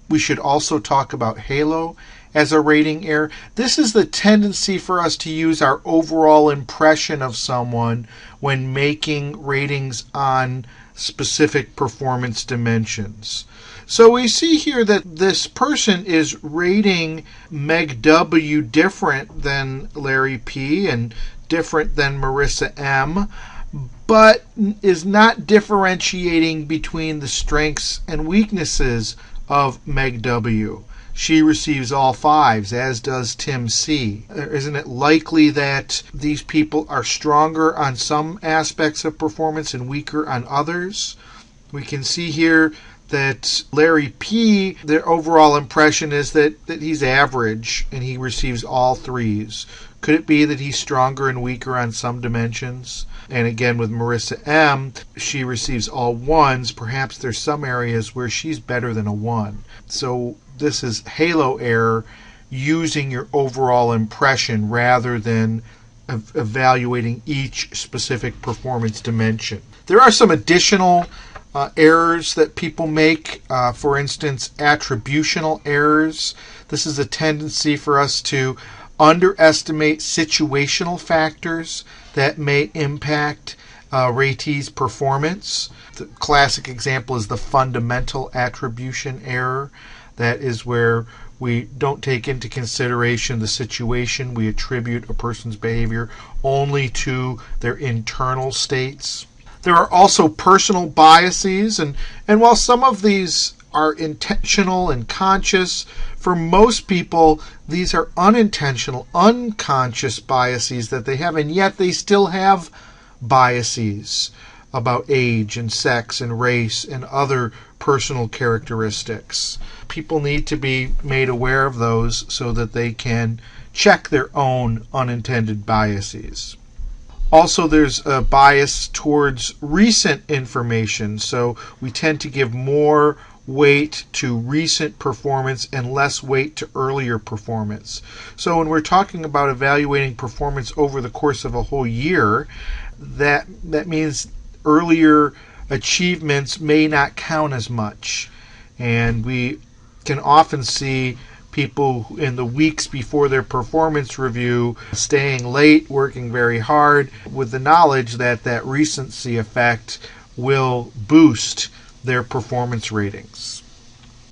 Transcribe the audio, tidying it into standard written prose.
We should also talk about halo as a rating error. This is the tendency for us to use our overall impression of someone when making ratings on specific performance dimensions. So we see here that this person is rating Meg W different than Larry P and different than Marissa M, but is not differentiating between the strengths and weaknesses of Meg W. She receives all 5s, as does Tim C. Isn't it likely that these people are stronger on some aspects of performance and weaker on others? We can see here that Larry P., their overall impression is that he's average and he receives all 3s. Could it be that he's stronger and weaker on some dimensions? And again, with Marissa M., she receives all 1s. Perhaps there's some areas where she's better than a 1. So this is halo error, using your overall impression rather than evaluating each specific performance dimension. There are some additional errors that people make. For instance, attributional errors. This is a tendency for us to underestimate situational factors that may impact ratees' performance. The classic example is the fundamental attribution error. That is where we don't take into consideration the situation. We attribute a person's behavior only to their internal states. There are also personal biases, and while some of these are intentional and conscious, for most people these are unintentional, unconscious biases that they have, and yet they still have biases about age and sex and race and other personal characteristics. People need to be made aware of those so that they can check their own unintended biases. Also, there's a bias towards recent information, so we tend to give more weight to recent performance and less weight to earlier performance. So when we're talking about evaluating performance over the course of a whole year, that means earlier achievements may not count as much. And we can often see people in the weeks before their performance review staying late, working very hard, with the knowledge that that recency effect will boost their performance ratings.